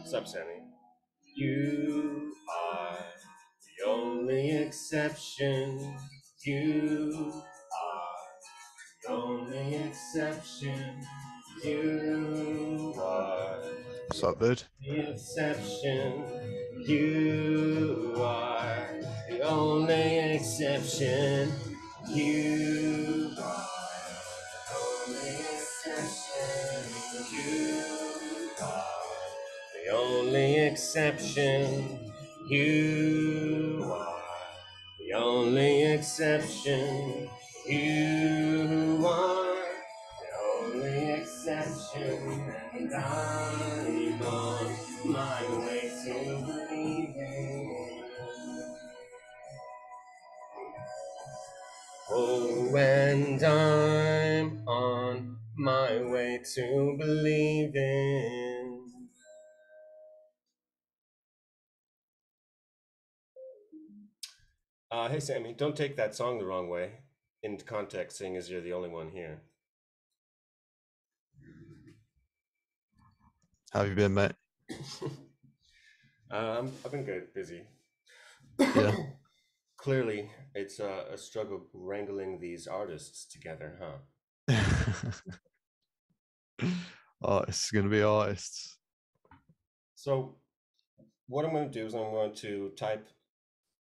Sup, Sammy? You are the only exception. You are the only exception. You are What's up, dude? the exception. You are the only exception. You are the only exception. You are the only exception. You are the only exception. You are the only exception. And I'm on my way to believing. Oh, and I'm on my way to believing. Hey, Sammy, don't take that song the wrong way. In context, seeing as you're the only one here. How have you been, mate? I've been good, busy. Yeah. Clearly, it's a struggle wrangling these artists together, huh? Artists going to be artists. So, what I'm going to do is I'm going to type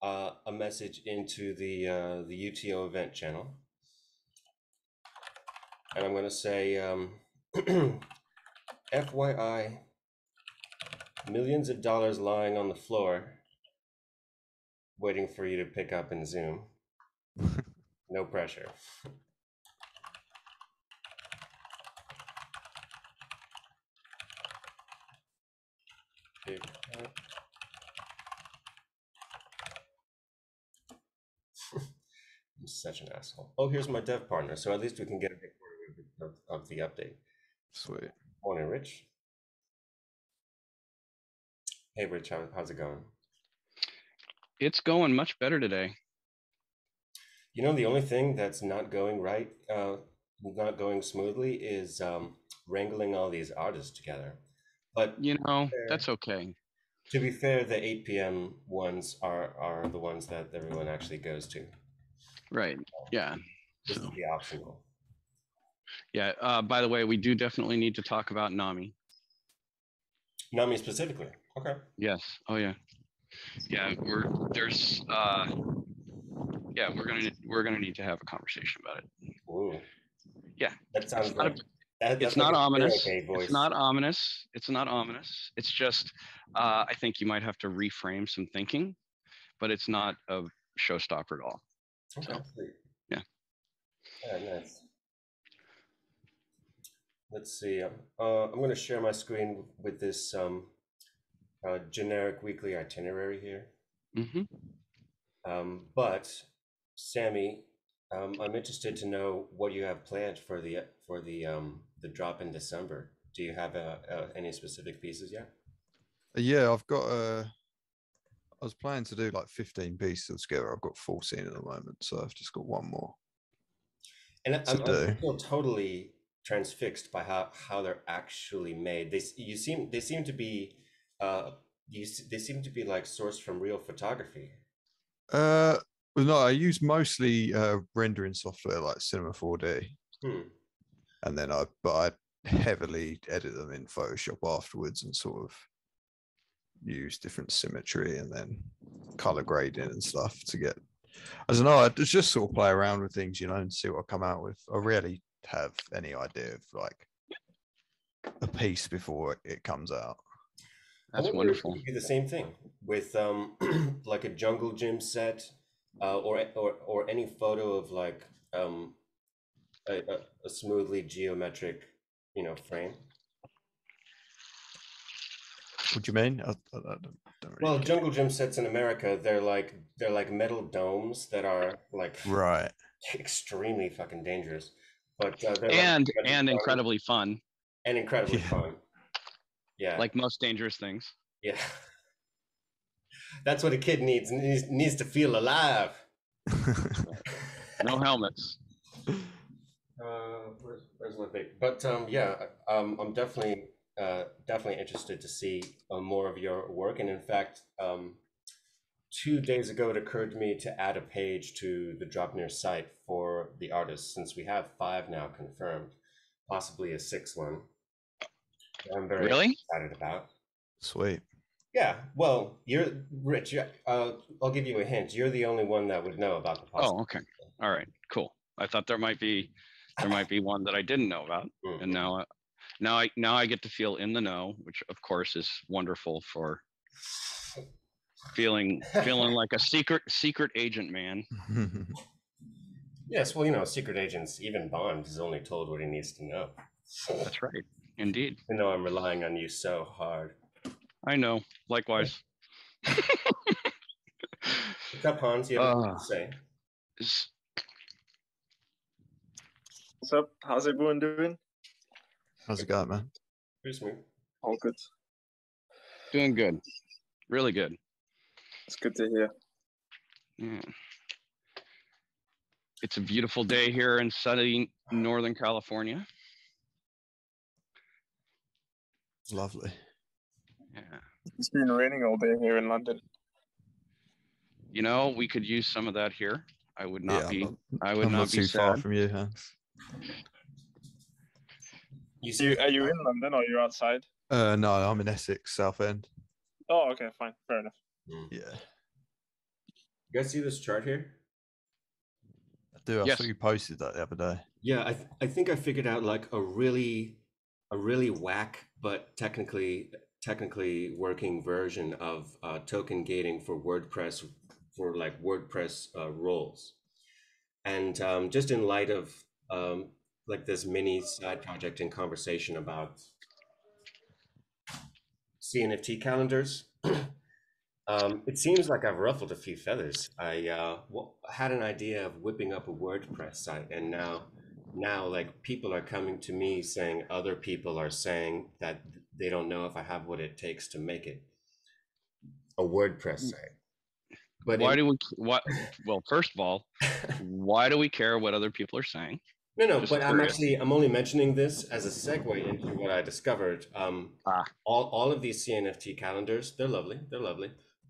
a message into the UTO event channel, and I'm going to say, FYI, millions of dollars lying on the floor, waiting for you to pick up in Zoom. No pressure. Pick up. I'm such an asshole. Oh, here's my dev partner, so at least we can get a big of the update. Sweet. Morning, Rich. Hey, Rich, how's it going? It's going much better today. You know, the only thing that's not going right, not going smoothly, is wrangling all these artists together. But you know, that's okay. To be fair, the 8 p.m. ones are the ones that everyone actually goes to. Right. Yeah. This is the optional. Yeah. By the way, we do definitely need to talk about Nami. Nami specifically. Okay. Yes. Oh yeah. Yeah. We're gonna need to have a conversation about it. Ooh. Yeah. That sounds like it's not ominous. It's not ominous. It's not ominous. It's just I think you might have to reframe some thinking, but it's not a showstopper at all. Okay. So, yeah. Nice. Let's see. I'm going to share my screen with this generic weekly itinerary here. Mm-hmm. But Sammy, I'm interested to know what you have planned for the drop in December. Do you have any specific pieces yet? Yeah, I've got I was planning to do like 15 pieces together. I've got 14 at the moment, so I've just got one more. And I'm still totally transfixed by how they're actually made. They seem to be they seem to be like sourced from real photography. Well, no, I use mostly rendering software like Cinema 4D, and then I heavily edit them in Photoshop afterwards and sort of use different symmetry and then color grading and stuff to get. I don't know. I just sort of play around with things, and see what I come out with. I rarely have any idea of like a piece before it comes out. That's wonderful. You do the same thing with like a jungle gym set, or any photo of like a smoothly geometric, frame. What do you mean? I don't really jungle gym sets in America, they're like metal domes that are like right, extremely fucking dangerous, but they're and incredibly fun. And incredibly fun. Yeah. Like most dangerous things. Yeah. That's what a kid needs to feel alive. No helmets. Where's my thing? But yeah, I'm definitely definitely interested to see more of your work. And in fact, 2 days ago, it occurred to me to add a page to the Dropnir site for the artists, since we have 5 now confirmed, possibly a 6th one. I'm very excited about. Sweet. Yeah, well, you're Rich. I'll give you a hint. You're the only one that would know about the possibility. Oh, okay. All right, cool. I thought there might be one that I didn't know about, and now I get to feel in the know, which of course is wonderful for feeling like a secret agent, man. Yes, well, secret agents, even Bond is only told what he needs to know. That's right, indeed. I know I'm relying on you so hard. I know. Likewise. What's up, Hans? You have anything to say? What's up? How's everyone doing? How's it going, man? Pretty smooth. All good. Doing good. Really good. It's good to hear. Yeah. It's a beautiful day here in sunny Northern California. Lovely. Yeah. It's been raining all day here in London. We could use some of that here. I would not be. I would I'm not not be too sad. far from you, Hans. Are you in London or you're outside? No, I'm in Essex, Southend. Oh, okay, fine, fair enough. Yeah. You guys see this chart here? I do. I saw you posted that the other day. Yeah, I think I figured out like a really whack but technically working version of token gating for WordPress, for like WordPress roles. And just in light of like this mini side project in conversation about CNFT calendars, it seems like I've ruffled a few feathers. I had an idea of whipping up a WordPress site, and now like people are coming to me saying other people are saying that they don't know if I have what it takes to make it a WordPress site. But well, first of all, why do we care what other people are saying? No, just but I'm only mentioning this as a segue into what I discovered. All of these CNFT calendars, they're lovely,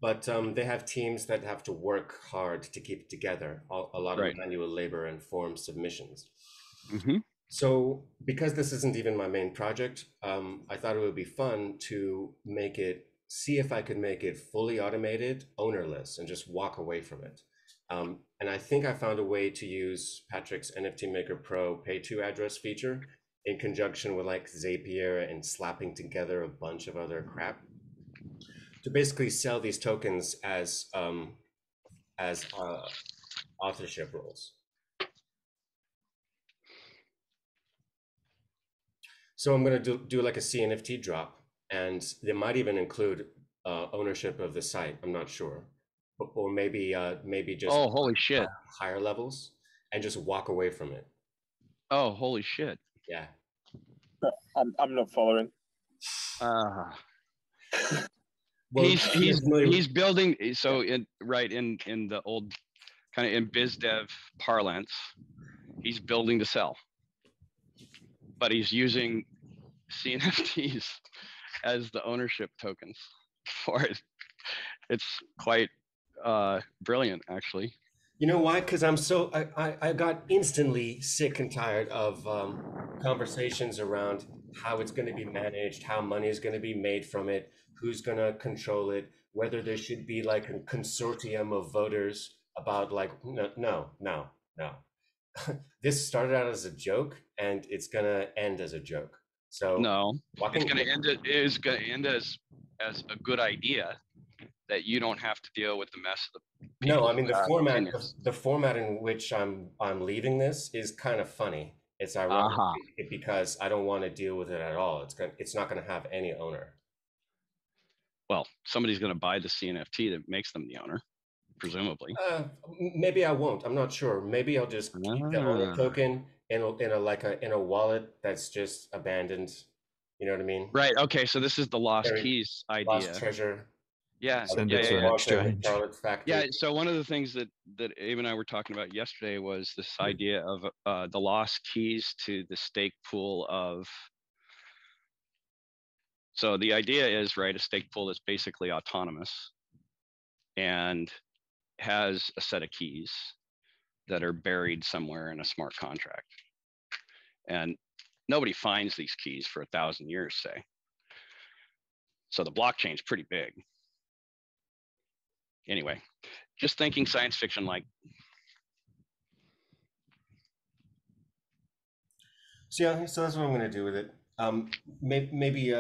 but they have teams that have to work hard to keep it together, a lot of manual labor and form submissions. Mm-hmm. So because this isn't even my main project, I thought it would be fun to see if I could make it fully automated, ownerless, and just walk away from it. And I think I found a way to use Patrick's NFT Maker Pro Pay to Address feature in conjunction with like Zapier and slapping together a bunch of other crap to basically sell these tokens as authorship roles. So I'm going to do like a CNFT drop, and they might even include ownership of the site. I'm not sure. Or maybe just holy shit, higher levels, and just walk away from it. Oh, holy shit. Yeah. I'm not following. Well, he's building, so in the old kind of in biz dev parlance, he's building to sell, but he's using CNFTs as the ownership tokens for it. It's quite brilliant, actually. You know why? Because I got instantly sick and tired of conversations around how it's going to be managed, how money is going to be made from it, who's going to control it, whether there should be like a consortium of voters about like, no. This started out as a joke and it's going to end as a joke. So no, it's going to end. It is going to end as a good idea that you don't have to deal with the mess of the people. No, I mean the format in which I'm leaving this is kind of funny. It's ironic because I don't want to deal with it at all. It's not going to have any owner. Well, somebody's going to buy the CNFT that makes them the owner, presumably. Maybe I won't. I'm not sure. Maybe I'll just keep the owner token in a wallet that's just abandoned. You know what I mean? Right. Okay. So this is the lost keys idea. Lost treasure. Yeah. Send it to an exchange. Yeah. So one of the things that Abe and I were talking about yesterday was this idea of the lost keys to the stake pool of So the idea is, right, a stake pool that's basically autonomous and has a set of keys that are buried somewhere in a smart contract. And nobody finds these keys for 1,000 years, say. So the blockchain's pretty big. Anyway, just thinking science fiction like. So yeah, so that's what I'm going to do with it. Maybe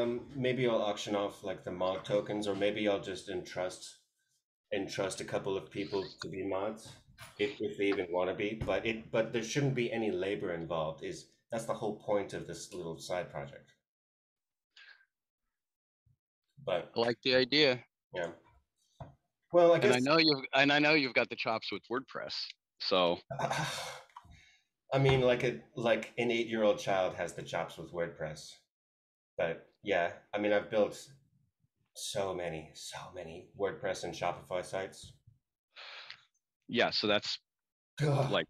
I'll auction off like the mod tokens, or maybe I'll just entrust a couple of people to be mods if they even want to be. But there shouldn't be any labor involved. That's the whole point of this little side project. But I like the idea. Yeah. Well, I guess. And I know you've got the chops with WordPress. So. I mean, like an 8-year-old child has the chops with WordPress. But yeah, I mean, I've built so many WordPress and Shopify sites. Yeah, so that's like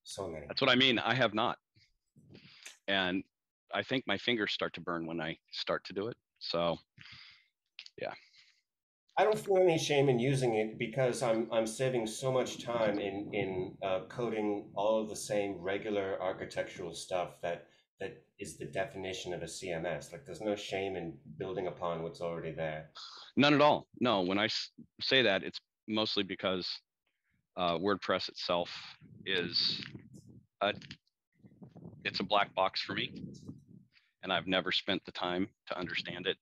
so many. That's what I mean. I have not. And I think my fingers start to burn when I start to do it. So yeah. I don't feel any shame in using it because I'm saving so much time in coding all of the same regular architectural stuff that is the definition of a CMS. Like, there's no shame in building upon what's already there. None at all. No, when I say that, it's mostly because WordPress itself is it's a black box for me, and I've never spent the time to understand it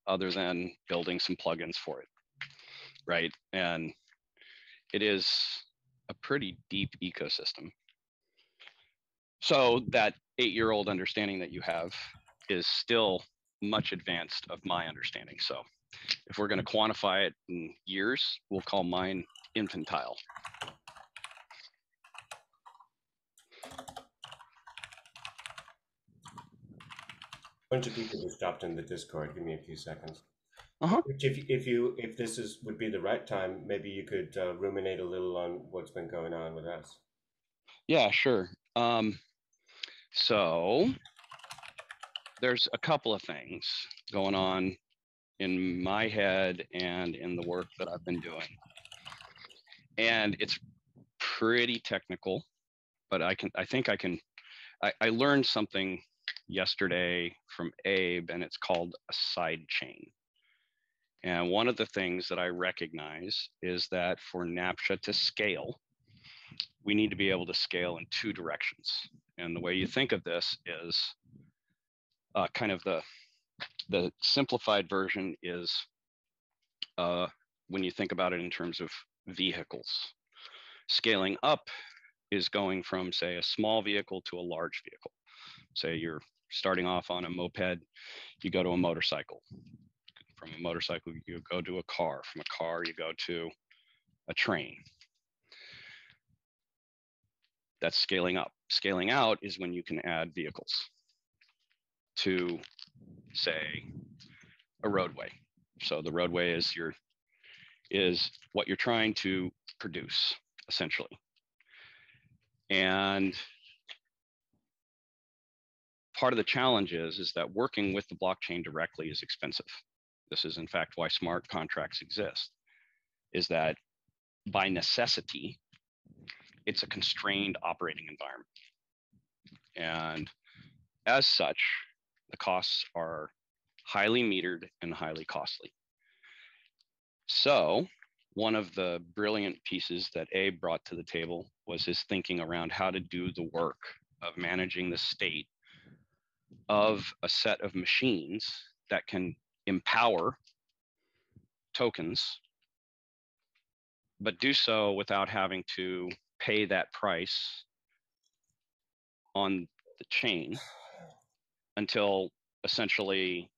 other than building some plugins for it. Right. And it is a pretty deep ecosystem. So that 8-year-old understanding that you have is still much advanced of my understanding. So if we're going to quantify it in years, we'll call mine infantile. A bunch of people just dropped in the Discord. Give me a few seconds. Uh-huh. If this would be the right time, maybe you could ruminate a little on what's been going on with us. Yeah, sure. So there's a couple of things going on in my head and in the work that I've been doing. And it's pretty technical, but I learned something yesterday from Abe, and it's called a side chain. And one of the things that I recognize is that for Naptcha to scale, we need to be able to scale in 2 directions. And the way you think of this is kind of the simplified version is when you think about it in terms of vehicles. Scaling up is going from, say, a small vehicle to a large vehicle. Say you're starting off on a moped, you go to a motorcycle. From a motorcycle, you go to a car. From a car, you go to a train. That's scaling up. Scaling out is when you can add vehicles to, say, a roadway. So the roadway is what you're trying to produce, essentially. And part of the challenge is that working with the blockchain directly is expensive. This is, in fact, why smart contracts exist, is that by necessity, it's a constrained operating environment. And as such, the costs are highly metered and highly costly. So one of the brilliant pieces that Abe brought to the table was his thinking around how to do the work of managing the state of a set of machines that can empower tokens, but do so without having to pay that price on the chain until essentially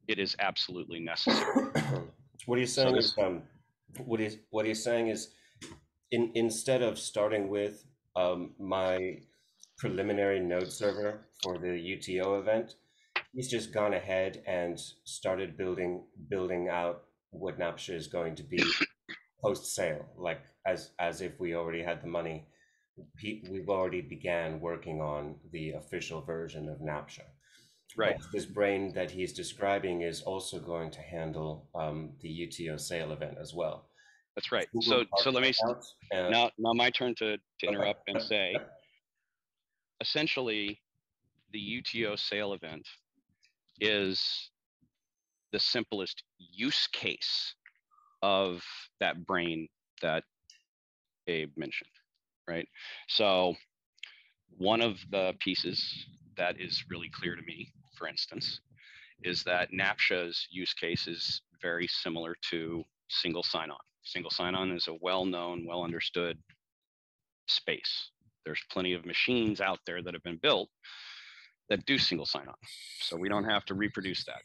it is absolutely necessary. What he's saying is what he's saying is instead of starting with my preliminary node server for the UTO event, he's just gone ahead and started building out what Naptcha is going to be post sale, like as if we already had the money. We've already began working on the official version of Naptcha. Right. But this brain that he's describing is also going to handle the UTO sale event as well. That's right. So let me now my turn to interrupt and say, Yep. essentially, the UTO sale event is the simplest use case of that brain that Abe mentioned, right? So one of the pieces that is really clear to me, for instance, is that Naptcha's use case is very similar to single sign-on. Single sign-on is a well-known, well-understood space. There's plenty of machines out there that have been built that do single sign-on. So we don't have to reproduce that.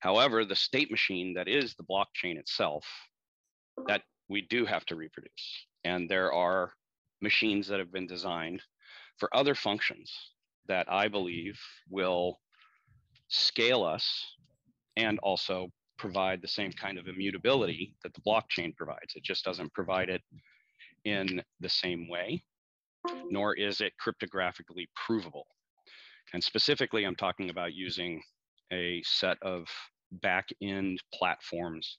However, the state machine that is the blockchain itself, that we do have to reproduce. And there are machines that have been designed for other functions that I believe will scale us and also provide the same kind of immutability that the blockchain provides. It just doesn't provide it in the same way, nor is it cryptographically provable. And specifically, I'm talking about using a set of back-end platforms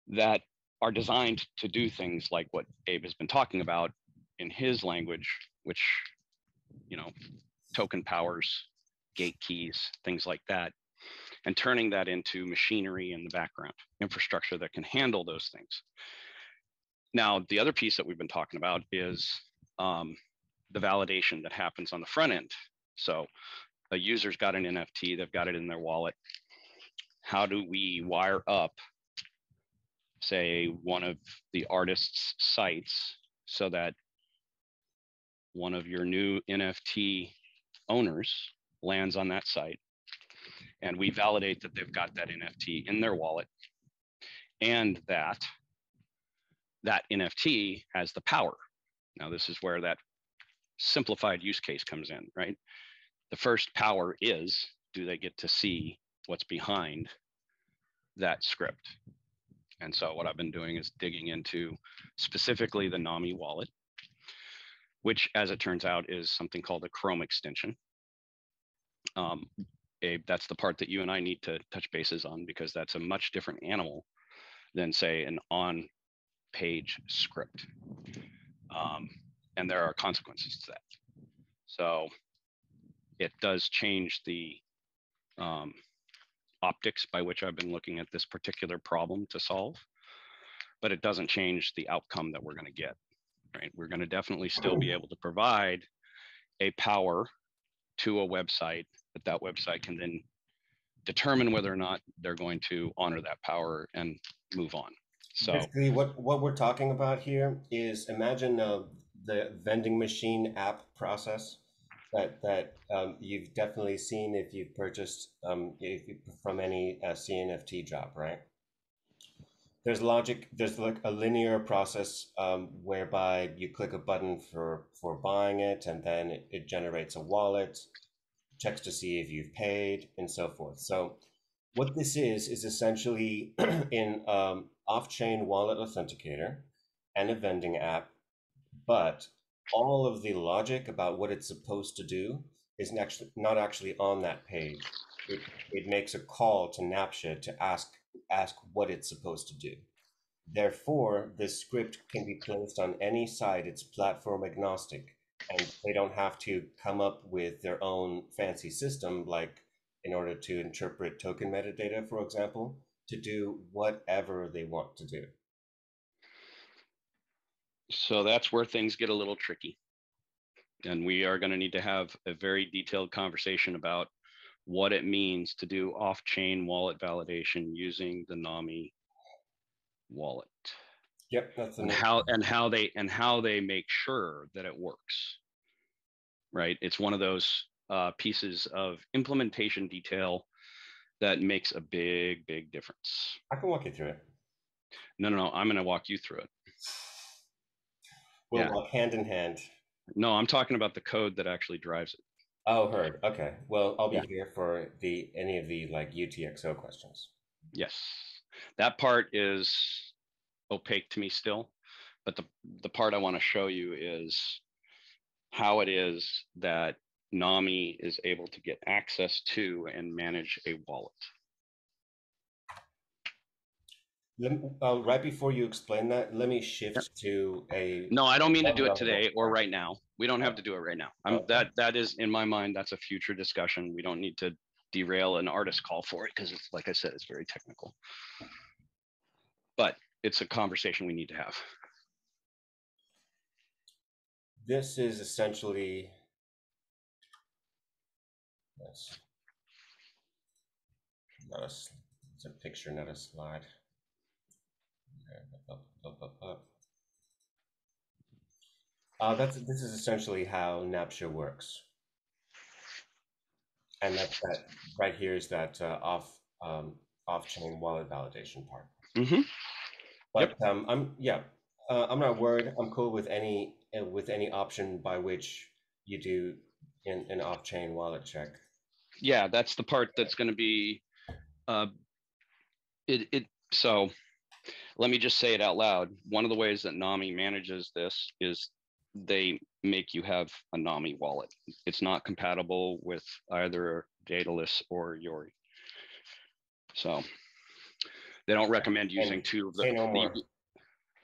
that are designed to do things like what Abe has been talking about in his language, which, you know, token powers, gate keys, things like that, and turning that into machinery in the background, infrastructure that can handle those things. Now, the other piece that we've been talking about is the validation that happens on the front end. So a user's got an NFT, they've got it in their wallet. How do we wire up, say, one of the artist's sites so that one of your new NFT owners lands on that site, and we validate that they've got that NFT in their wallet, and that NFT has the power. Now, this is where that simplified use case comes in, right? The first power is, do they get to see what's behind that script? And so what I've been doing is digging into specifically the NAMI wallet, which, as it turns out, is something called a Chrome extension. Abe, that's the part that you and I need to touch bases on, because that's a much different animal than, say, an on-page script. And there are consequences to that. So it does change the optics by which I've been looking at this particular problem to solve, but it doesn't change the outcome that we're going to get, right? We're going to definitely still be able to provide a power to a website, that website can then determine whether or not they're going to honor that power and move on. So basically what we're talking about here is, imagine the vending machine app process that you've definitely seen if you've purchased from any CNFT job, right? There's logic, there's like a linear process whereby you click a button for buying it, and then it generates a wallet, checks to see if you've paid, and so forth. So what this is essentially an off-chain wallet authenticator and a vending app, but all of the logic about what it's supposed to do is not actually on that page. It makes a call to Naptcha to ask what it's supposed to do. Therefore, this script can be placed on any site. It's platform agnostic, and they don't have to come up with their own fancy system, like in order to interpret token metadata, for example, to do whatever they want to do. So that's where things get a little tricky. And we are going to need to have a very detailed conversation about what it means to do off-chain wallet validation using the NAMI wallet. Yep, that's and how they make sure that it works. Right? It's one of those pieces of implementation detail that makes a big difference. I can walk you through it. No, I'm going to walk you through it. We'll walk hand in hand. No, I'm talking about the code that actually drives it. Oh, heard. Okay. Well, I'll be here for any of the like UTXO questions. Yes. That part is opaque to me still, but the part I want to show you is how it is that NAMI is able to get access to and manage a wallet. Right before you explain that, let me shift to a. No, I don't mean to do it today or right now. We don't have to do it right now. That is, in my mind, that's a future discussion. We don't need to derail an artist call for it because it's, like I said, it's very technical. But it's a conversation we need to have. This is essentially. It's a picture, not a slide. This is essentially how Naptcha works, and that right here is that off-chain wallet validation part. Mm-hmm. But yep. I'm not worried. I'm cool with any option by which you do an off-chain wallet check. Yeah, that's the part that's going to be so let me just say it out loud. One of the ways that NAMI manages this is they make you have a NAMI wallet. It's not compatible with either Daedalus or Yori. So they don't recommend using two of the,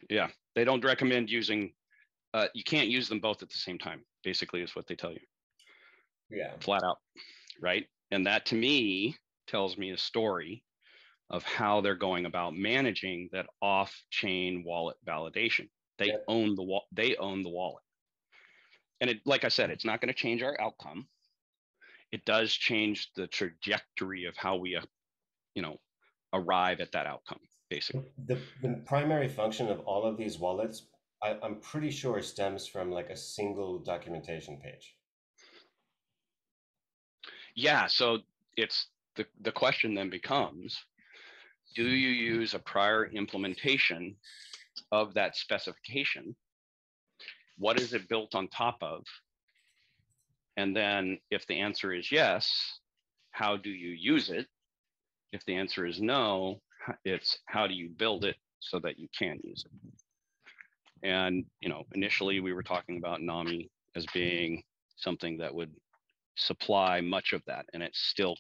yeah, they don't recommend using, you can't use them both at the same time, basically is what they tell you. Yeah. Flat out, right? And that to me tells me a story of how they're going about managing that off-chain wallet validation. They own the wallet. And it, like I said, it's not going to change our outcome. It does change the trajectory of how we, arrive at that outcome, basically. The primary function of all of these wallets, I'm pretty sure, stems from like a single documentation page. Yeah, so it's the question then becomes, do you use a prior implementation of that specification? What is it built on top of? And then if the answer is yes, how do you use it? If the answer is no, it's how do you build it so that you can use it? And, initially we were talking about NAMI as being something that would supply much of that, and it still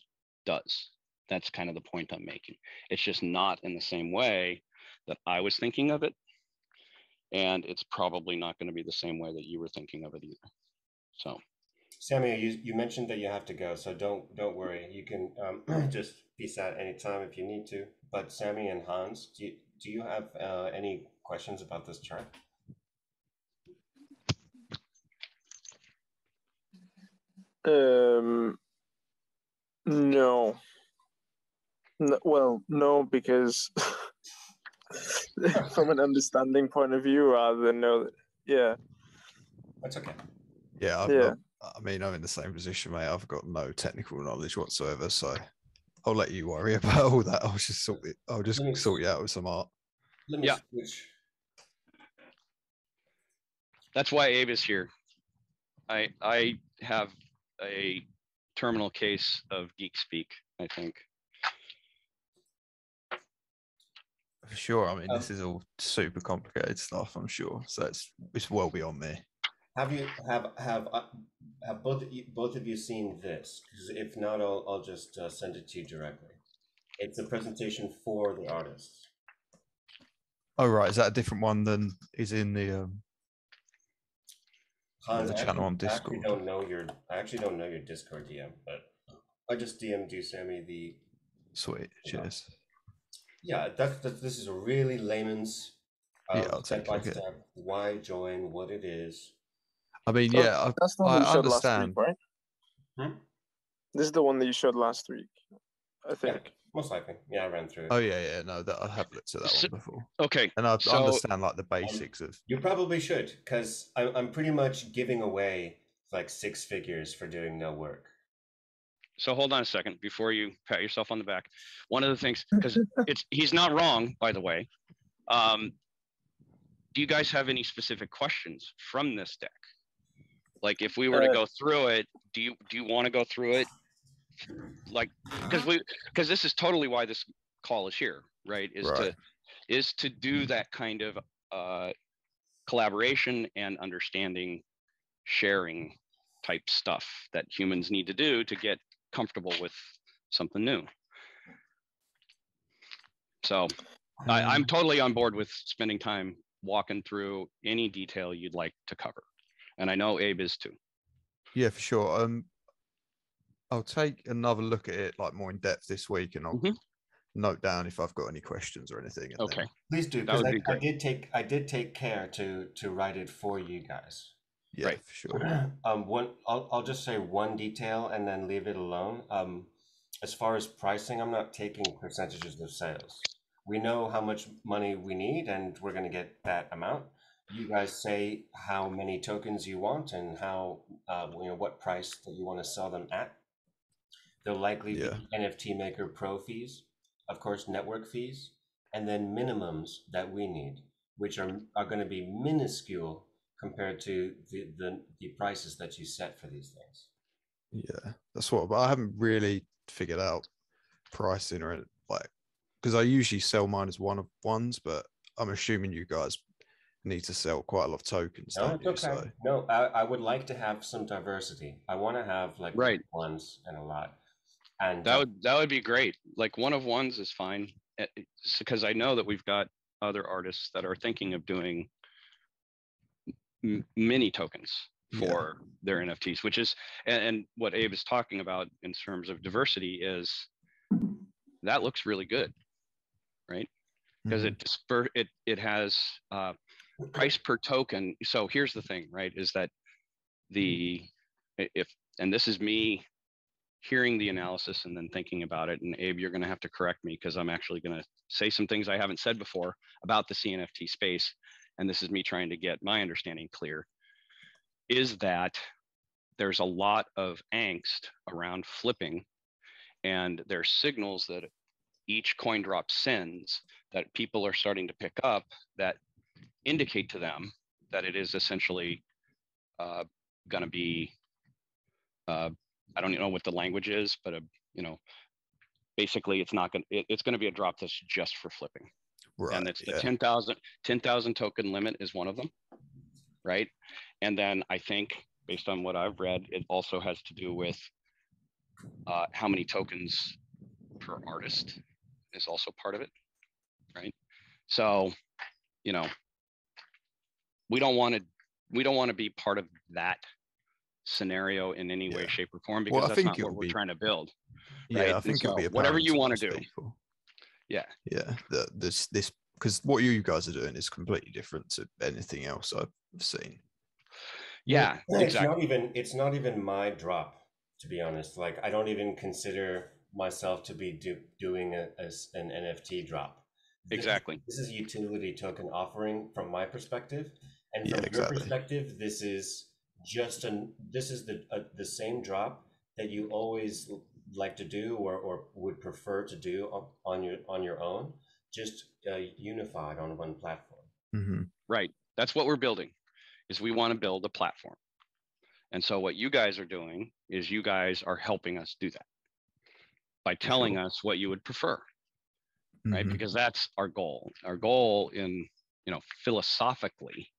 does. That's kind of the point I'm making. It's just not in the same way that I was thinking of it. And it's probably not going to be the same way that you were thinking of it either. So, Sami, you mentioned that you have to go, so don't worry. You can just peace out anytime if you need to. But Sami and Hans, do you have any questions about this chart? No. Well, no, because from an understanding point of view, rather than know that, yeah. That's okay. Yeah, I'm in the same position, mate. I've got no technical knowledge whatsoever, so I'll let you worry about all that. I'll just sort you out with some art. Let me switch. That's why Abe is here. I have a terminal case of geek speak, I think. For sure. This is all super complicated stuff, I'm sure. So it's well beyond me. Have both of you seen this? Because if not, I'll just send it to you directly. It's a presentation for the artists. Oh right, is that a different one than is in the Hans, the channel on Discord? I actually don't know your Discord DM, but I just DM'd you, Sami, the. Sweet, cheers. Yeah, this is a really layman's step by step. Why join? What it is. That's the one you showed last week, right? Hmm? This is the one that you showed last week, I think. Yeah, most likely. Yeah, I ran through it. Oh yeah. No, I have looked at that one before. Okay, and I understand like the basics of. You probably should, because I'm pretty much giving away like 6 figures for doing no work. So hold on a second before you pat yourself on the back. One of the things, because he's not wrong, by the way. Do you guys have any specific questions from this deck? Like if we were to go through it, do you want to go through it? Like, because this is totally why this call is here, right? Is to do that kind of collaboration and understanding, sharing type stuff that humans need to do to get comfortable with something new. So I'm totally on board with spending time walking through any detail you'd like to cover. And I know Abe is too. Yeah, for sure. I'll take another look at it like more in depth this week, and I'll note down if I've got any questions or anything. Okay. Please do, because I did take care to write it for you guys. Yeah, right. For sure. I'll just say one detail and then leave it alone. As far as pricing, I'm not taking percentages of sales. We know how much money we need, and we're going to get that amount. You guys say how many tokens you want and how what price that you want to sell them at. There'll likely be NFT Maker Pro fees, of course, network fees, and then minimums that we need, which are going to be minuscule compared to the prices that you set for these things. Yeah, that's what. But I haven't really figured out pricing or like, because I usually sell mine as one of ones, but I'm assuming you guys need to sell quite a lot of tokens. No, it's okay. So. No, I would like to have some diversity. I want to have like ones and a lot. And that would be great. Like one of ones is fine, because I know that we've got other artists that are thinking of doing mini tokens for their NFTs, which is and what Abe is talking about in terms of diversity is that looks really good, right? Because it has price per token. So here's the thing, right? Is that and this is me hearing the analysis and then thinking about it, and Abe, you're going to have to correct me because I'm actually going to say some things I haven't said before about the CNFT space, and this is me trying to get my understanding clear, is that there's a lot of angst around flipping, and there's signals that each coin drop sends that people are starting to pick up that indicate to them that it is essentially going to be I don't know what the language is, but basically it's going to be a drop that's just for flipping. Right. And it's the 10,000 token limit is one of them, right? And then I think based on what I've read, it also has to do with how many tokens per artist is also part of it, right? So, we don't want to be part of that scenario in any way, shape, or form, because that's not what we're trying to build. Yeah, right? I think it'll be whatever you want to do. People. Yeah. This because what you guys are doing is completely different to anything else I've seen. Yeah, exactly. It's not even my drop, to be honest. Like, I don't even consider myself to be doing an NFT drop. Exactly. This is a utility token offering from my perspective, and from your perspective, this is the same drop that you always like to do or would prefer to do on your own, just unified on one platform. Mm-hmm. Right. That's what we're building. Is we want to build a platform, and so what you guys are doing is you guys are helping us do that by telling us what you would prefer, right? Because that's our goal. Our goal in philosophically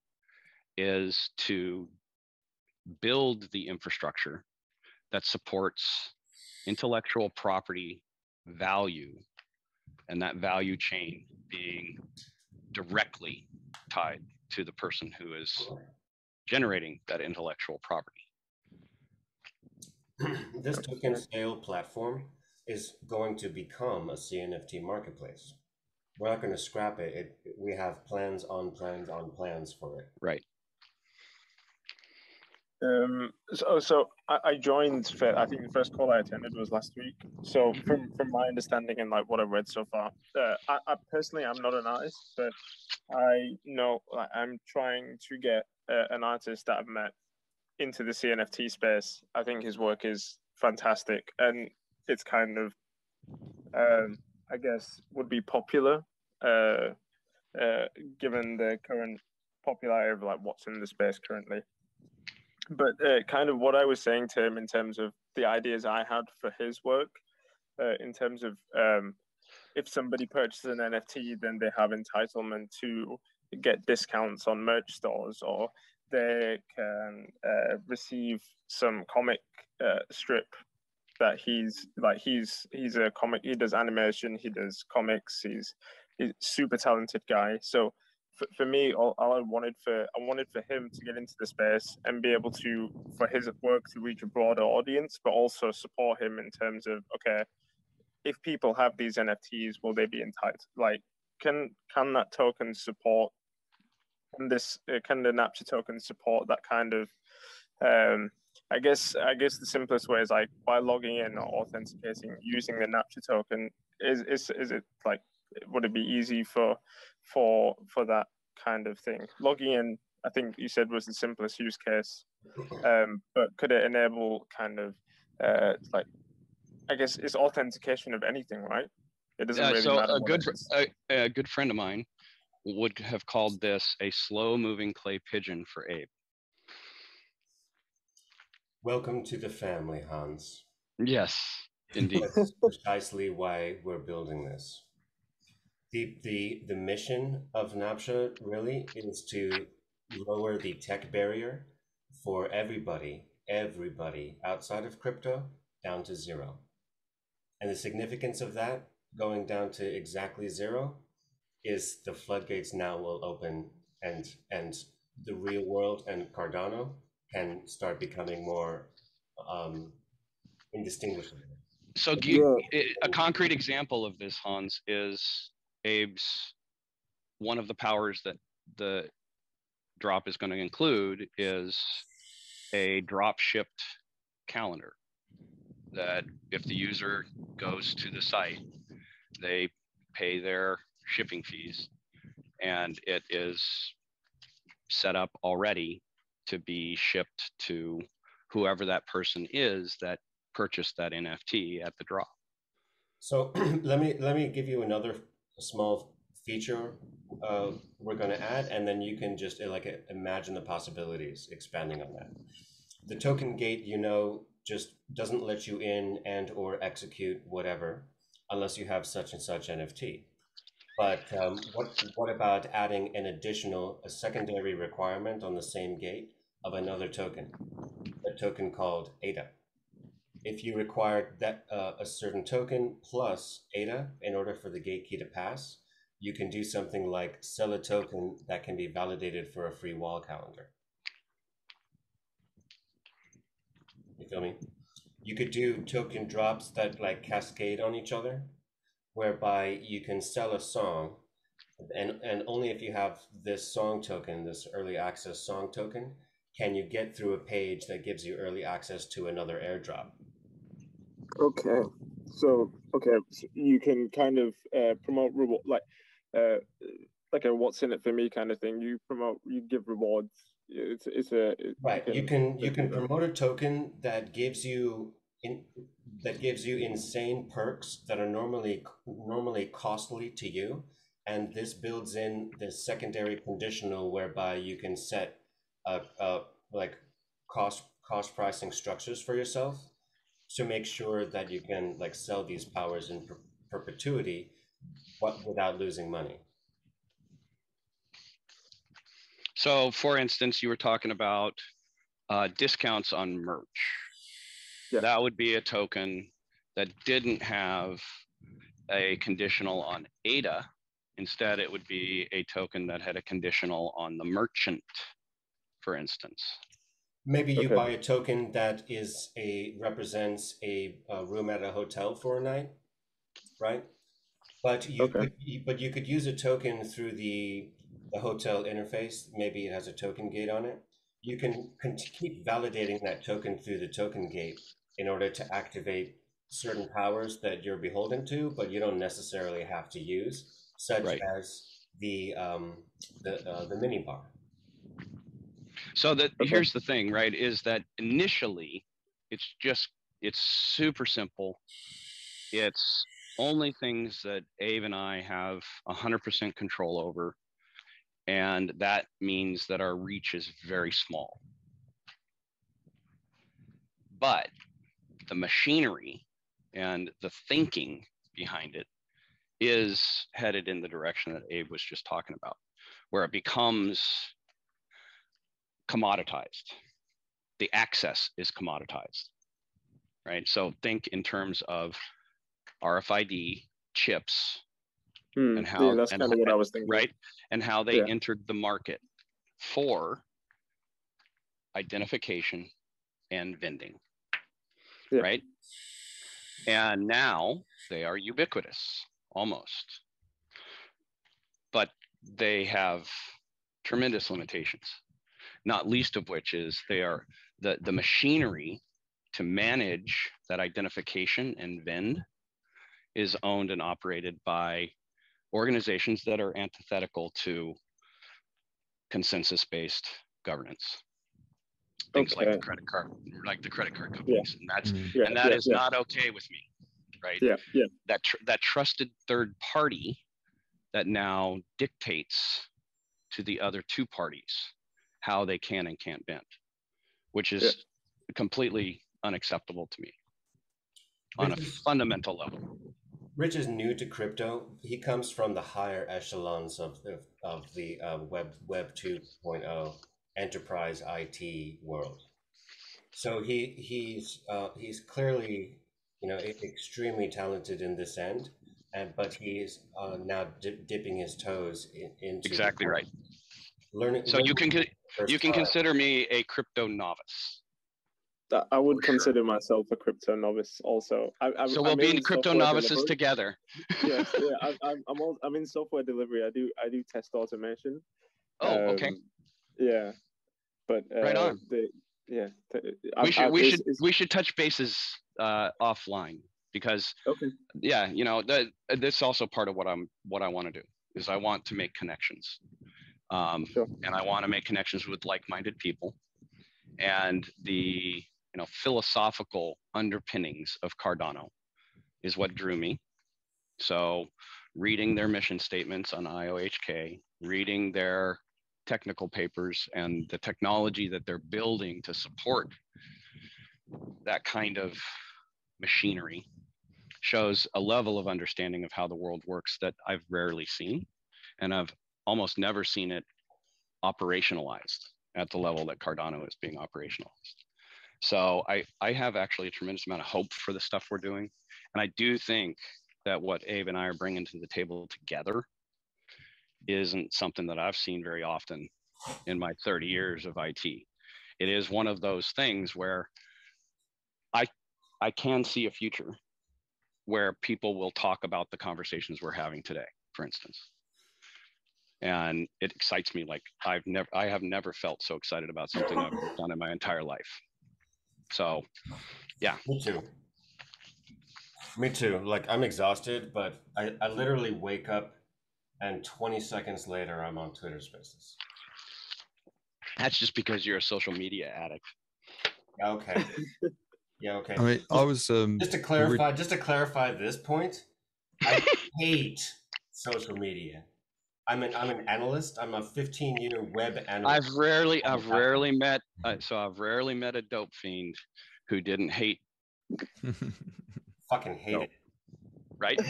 is to build the infrastructure that supports intellectual property value, and that value chain being directly tied to the person who is generating that intellectual property. This token sale platform is going to become a CNFT marketplace. We're not going to scrap it. We have plans on plans on plans for it. Right. So I joined. I think the first call I attended was last week. So from my understanding and like what I've read so far, I personally I'm not an artist, but I know I'm trying to get an artist that I've met into the CNFT space. I think his work is fantastic, and it's kind of I guess would be popular given the current popularity of like what's in the space currently. But kind of what I was saying to him in terms of the ideas I had for his work, in terms of if somebody purchases an NFT, then they have entitlement to get discounts on merch stores, or they can receive some comic strip that he's a comic. He does animation. He does comics. He's a super talented guy. So for me, all I wanted for him to get into the space and be able to, for his work to reach a broader audience, but also support him in terms of, okay, if people have these NFTs, will they be entitled? Like, can that token support? Can the Naptcha token support that kind of? I guess the simplest way is like by logging in or authenticating using the Naptcha token. Is it like, would it be easy for that kind of thing? Logging in, I think you said, was the simplest use case. But could it enable kind of like, I guess it's authentication of anything, right? It doesn't really so matter. A good friend of mine would have called this a slow-moving clay pigeon for Abe. Welcome to the family, Hans. Yes, indeed. That's precisely why we're building this. The mission of Naptcha really is to lower the tech barrier for everybody outside of crypto down to zero. And the significance of that going down to exactly zero is the floodgates now will open, and the real world and Cardano can start becoming more indistinguishable. So a concrete example of this, Hans, is Abe's, one of the powers that the drop is going to include is a drop shipped calendar, that if the user goes to the site, they pay their shipping fees, and it is set up already to be shipped to whoever that person is that purchased that NFT at the drop. So let me give you another small feature we're going to add, and then you can just imagine the possibilities expanding on that. The token gate, just doesn't let you in and or execute whatever unless you have such and such NFT. But what about adding a secondary requirement on the same gate of another token, a token called ADA? If you require that a certain token plus ADA in order for the gate key to pass, you can do something like sell a token that can be validated for a free wall calendar. You feel me? You could do token drops that like cascade on each other, whereby you can sell a song, and only if you have this song token, this early access song token, can you get through a page that gives you early access to another airdrop. Okay, so you can kind of promote reward, like a what's in it for me kind of thing. You give rewards. Right. You can promote a token that gives you insane perks that are normally costly to you, and this builds in this secondary conditional whereby you can set like cost pricing structures for yourself to make sure that you can like sell these powers in perpetuity, but without losing money. So, for instance, you were talking about discounts on merch. Yeah. That would be a token that didn't have a conditional on ADA. Instead, it would be a token that had a conditional on the merchant, for instance. Maybe you buy a token that represents a room at a hotel for a night, right? But you could use a token through the hotel interface. Maybe it has a token gate on it. You can keep validating that token through the token gate in order to activate certain powers that you're beholden to, but you don't necessarily have to use, such as the minibar. So here's the thing, right? Is that initially it's super simple. It's only things that Abe and I have 100% control over. And that means that our reach is very small. But the machinery and the thinking behind it is headed in the direction that Abe was just talking about, where it becomes commoditized. The access is commoditized, right? So think in terms of RFID chips and how, yeah, that's kind of what I was thinking, right? And how they entered the market for identification and vending, right? And now they are ubiquitous, almost. But they have tremendous limitations, not least of which is they are the machinery to manage that identification and vend is owned and operated by organizations that are antithetical to consensus-based governance. Things like the credit card companies, and that is not okay with me, right? That trusted third party that now dictates to the other two parties how they can and can't bend, which is completely unacceptable to me on a fundamental level. Rich is new to crypto. He comes from the higher echelons of the Web 2.0 enterprise IT world. So he's clearly, you know, extremely talented in this end, but he is now dipping his toes into exactly right. Learning. So you can consider me a crypto novice. I would consider myself a crypto novice also. So we'll be crypto novices together. Yes, I'm in software delivery. I do test automation. Okay. Yeah, but right on. We should touch bases offline because you know this is also part of what I want to do is I want to make connections, and I want to make connections with like-minded people, and the philosophical underpinnings of Cardano is what drew me. So reading their mission statements on IOHK, reading their technical papers and the technology that they're building to support that kind of machinery shows a level of understanding of how the world works that I've rarely seen, and I've almost never seen it operationalized at the level that Cardano is being operationalized. So I have actually a tremendous amount of hope for the stuff we're doing. And I do think that what Abe and I are bringing to the table together isn't something that I've seen very often in my 30 years of IT. It is one of those things where I can see a future where people will talk about the conversations we're having today, for instance. And it excites me like I have never felt so excited about something I've done in my entire life. So, yeah. Me too. Like I'm exhausted, but I literally wake up and 20 seconds later I'm on Twitter Spaces. That's just because you're a social media addict. Okay. Yeah, okay. I mean, I was just to clarify this point, I hate social media. I'm an analyst. I'm a 15-year web analyst. I've rarely met a dope fiend who didn't hate. Fucking hate it. Right?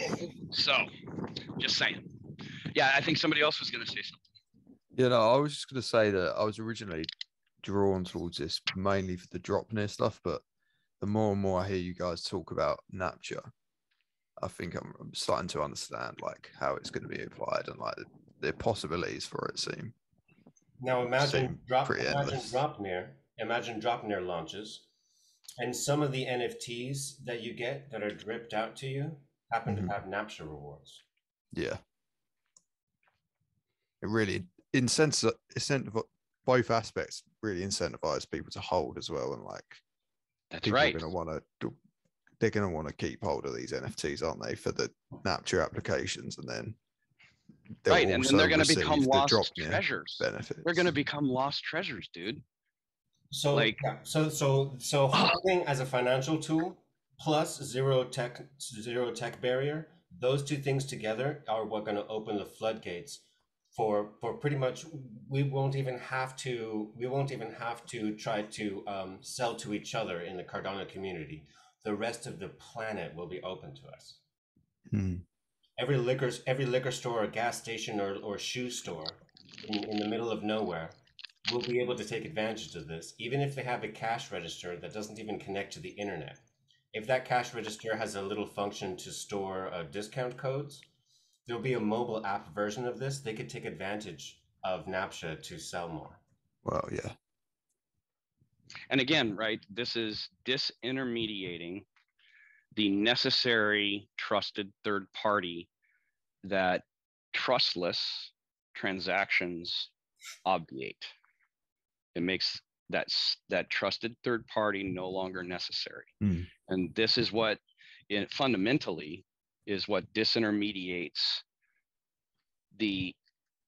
So, just saying. Yeah, I think somebody else was going to say something. Yeah, no, I was just going to say that I was originally drawn towards this mainly for the Dropnir stuff, but the more and more I hear you guys talk about Naptcha, I think I'm starting to understand like how it's going to be applied and like the possibilities for it seem. Now imagine Dropnir launches, and some of the NFTs that you get that are dripped out to you happen to have Naptcha rewards. Yeah. It really both aspects really incentivize people to hold as well, and like that's people right. They're going to want to keep hold of these NFTs, aren't they, for the Naptcha applications, and then and then they're going to become lost treasures. Benefits. They're going to become lost treasures, dude. So so holding as a financial tool plus zero tech barrier, those two things together are what going to open the floodgates for pretty much we won't even have to try to sell to each other in the Cardano community. The rest of the planet will be open to us. Every liquor store or gas station or shoe store in the middle of nowhere will be able to take advantage of this, even if they have a cash register that doesn't even connect to the internet. If that cash register has a little function to store discount codes, there'll be a mobile app version of this. They could take advantage of Naptcha to sell more. Well, yeah. And again, right, this is disintermediating the necessary trusted third party that trustless transactions obviate. It makes that trusted third party no longer necessary. And this is what fundamentally is what disintermediates the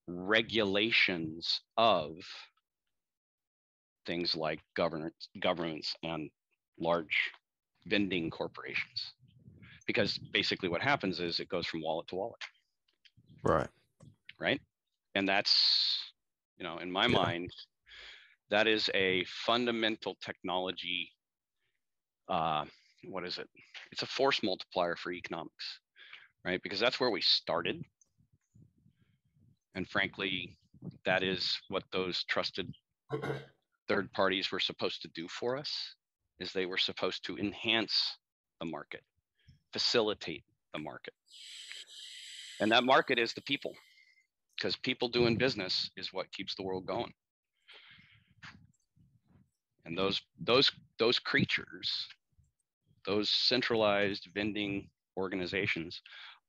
regulations of things like governments and large vending corporations. Because basically what happens is it goes from wallet to wallet. Right. And that's, in my mind, that is a fundamental technology. What is it? It's a force multiplier for economics, right? Because that's where we started. And frankly, that is what those trusted third parties were supposed to do for us, is they were supposed to enhance the market, facilitate the market. And that market is the people, because people doing business is what keeps the world going. And those creatures, those centralized vending organizations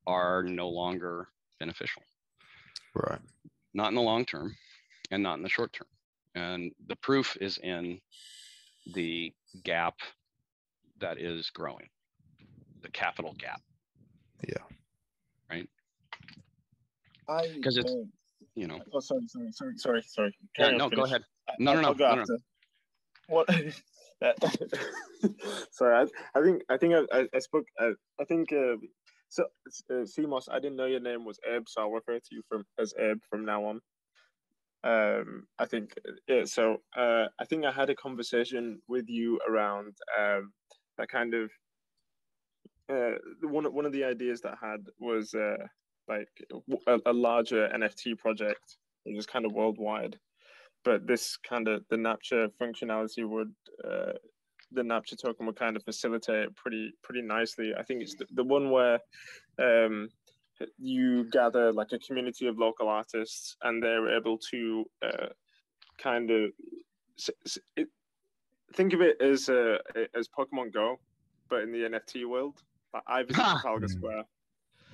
are no longer beneficial. Right. Not in the long term and not in the short term. And the proof is in the gap that is growing, the capital gap. Yeah. Right. Because it's, Oh, sorry. Yeah, no, go ahead. No. I'll go after. What? Sorry, I think I spoke. I think so. CMOS, I didn't know your name was Eb, so I'll refer to you as Eb from now on. I think so. I think I had a conversation with you around that kind of one of the ideas that I had was like a larger NFT project, which is kind of worldwide. But this kind of the Naptcha functionality would the Naptcha token would kind of facilitate it pretty nicely. I think it's the one where you gather like a community of local artists, and they're able to kind of think of it as Pokemon Go, but in the NFT world. Like, I visit Trafalgar Square.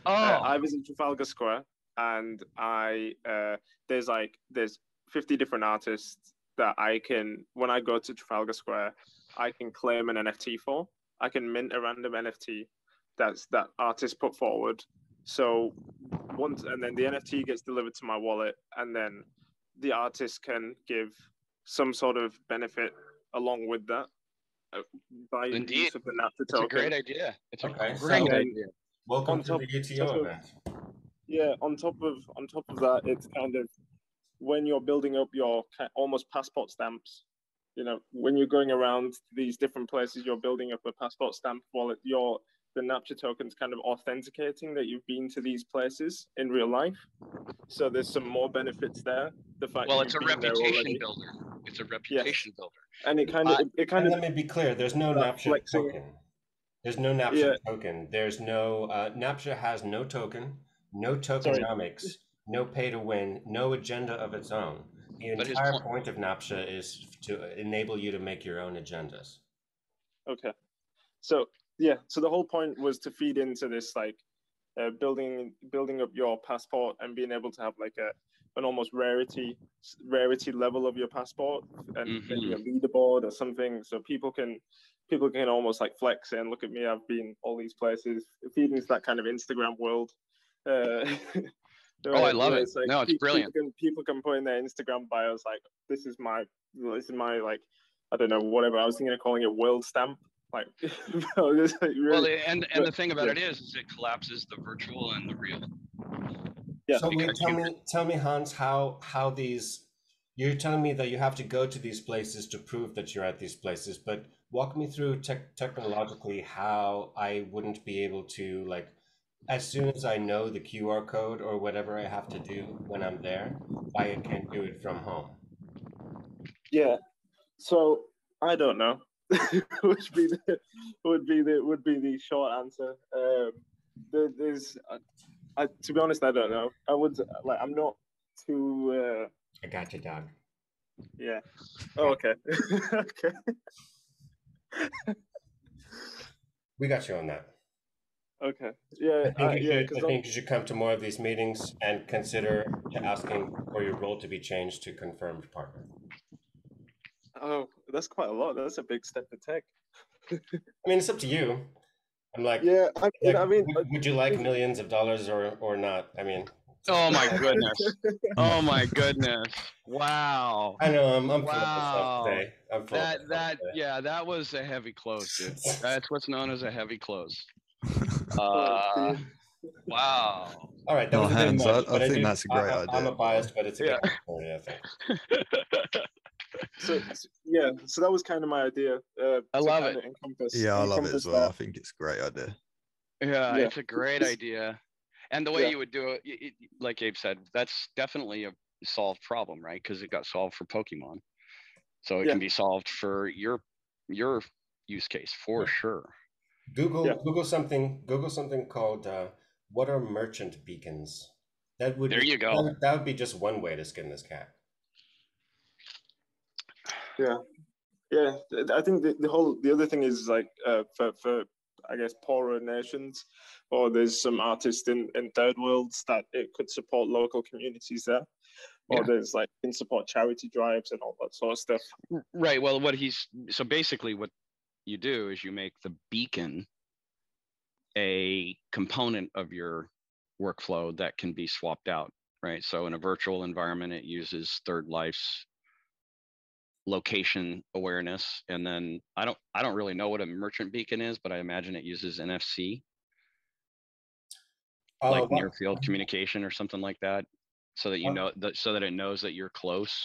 I visit Trafalgar Square, and there's 50 different artists that I can, when I go to Trafalgar Square, I can claim an NFT for. I can mint a random NFT that artist put forward. So and then the NFT gets delivered to my wallet, and then the artist can give some sort of benefit along with that by use of the Naptcha token. It's a great idea. It's a great idea. Welcome to the UTO event. Yeah, on top of that, it's kind of when you're building up your almost passport stamps, when you're going around these different places, you're building up a passport stamp wallet. The Naptcha token's kind of authenticating that you've been to these places in real life. So there's some more benefits there. The fact it's a reputation builder. It's a reputation builder. And it kind of. Let me be clear. There's no Naptcha token. There's no Naptcha token. There's no Naptcha has no token, no tokenomics, no pay to win, no agenda of its own. The entire point of Naptcha is to enable you to make your own agendas. Okay. So the whole point was to feed into this building up your passport and being able to have like an almost rarity level of your passport and maybe a leaderboard or something, so people can almost like flex and look at me. I've been all these places, feeding into that kind of Instagram world. I love it. Like, it's brilliant. People can put in their Instagram bios like, this is my like, I don't know, whatever. I was thinking of calling it world stamp. Like, really, and the thing about it is it collapses the virtual and the real. Yeah. So tell me, Hans, how these. You're telling me that you have to go to these places to prove that you're at these places, but walk me through technologically how I wouldn't be able to, like, as soon as I know the QR code or whatever I have to do when I'm there, I can do it from home. Yeah. So I don't know. would be the short answer. There's, to be honest, I don't know. I would like. I'm not too. I got you, dog. Yeah. Oh, okay. Okay. We got you on that. Okay. Yeah. I think you should come to more of these meetings and consider asking for your role to be changed to confirmed partner. Oh, that's quite a lot. That's a big step to take. I mean, it's up to you. I'm like, yeah. I mean, would you like millions of dollars or not? I mean, oh my goodness. Oh my goodness. Wow. I know I'm full wow. of myself today. I'm full of myself today. Yeah, that was a heavy close, dude. That's what's known as a heavy close. Oh, wow. All right, that was a bit much, I think that's a great idea. I'm a biased, but it's a good story, I think. So that was kind of my idea. I love it. Yeah, I love it as well. I think it's a great idea. Yeah, it's a great idea. And the way you would do it, like Abe said, that's definitely a solved problem, right? Because it got solved for Pokemon. So it can be solved for your use case for sure. Google something called what are merchant beacons? There you go. That would be just one way to skin this cat. Yeah. I think the other thing is like for I guess poorer nations, or there's some artists in third worlds that it could support local communities there, or there's like can support charity drives and all that sort of stuff. Right. Well, so basically what you do is you make the beacon a component of your workflow that can be swapped out, right? So in a virtual environment, it uses Third Life's location awareness, and then I don't really know what a merchant beacon is, but I imagine it uses NFC, like near field communication or something like that, so that you know so that it knows that you're close.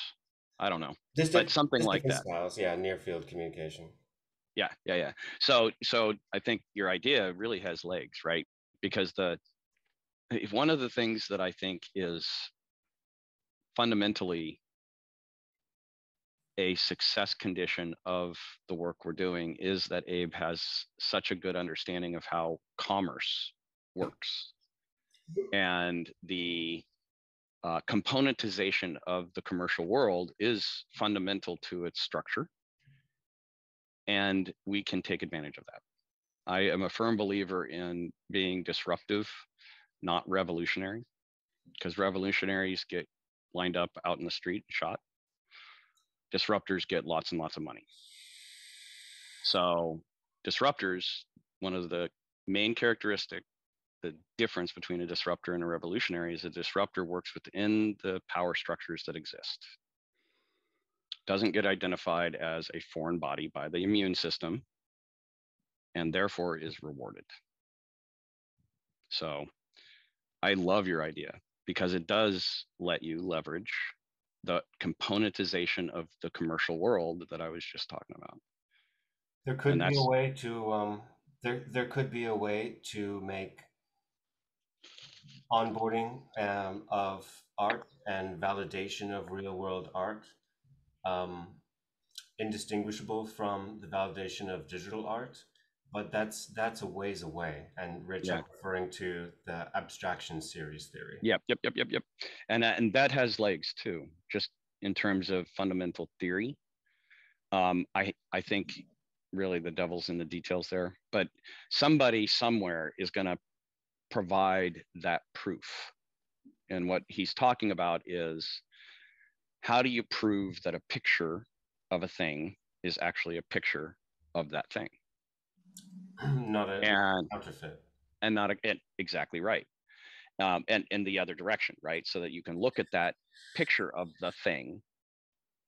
I don't know, but something like that. Styles, near field communication. Yeah. So I think your idea really has legs, right? Because one of the things that I think is fundamentally a success condition of the work we're doing is that Abe has such a good understanding of how commerce works, and the componentization of the commercial world is fundamental to its structure, and we can take advantage of that. I am a firm believer in being disruptive, not revolutionary, because revolutionaries get lined up out in the street and shot. Disruptors get lots and lots of money. So disruptors, one of the main characteristic, the difference between a disruptor and a revolutionary is a disruptor works within the power structures that exist. Doesn't get identified as a foreign body by the immune system, and therefore is rewarded. So I love your idea because it does let you leverage the componentization of the commercial world that I was just talking about. There could be a way to there could be a way to make onboarding of art and validation of real world art indistinguishable from the validation of digital art, but that's a ways away. And Rich, I'm referring to the abstraction series theory. Yep. And that has legs too, just in terms of fundamental theory. I think really the devil's in the details there, but somebody somewhere is going to provide that proof. And what he's talking about is, how do you prove that a picture of a thing is actually a picture of that thing? Not a counterfeit. And not exactly right. And the other direction, right? So that you can look at that picture of the thing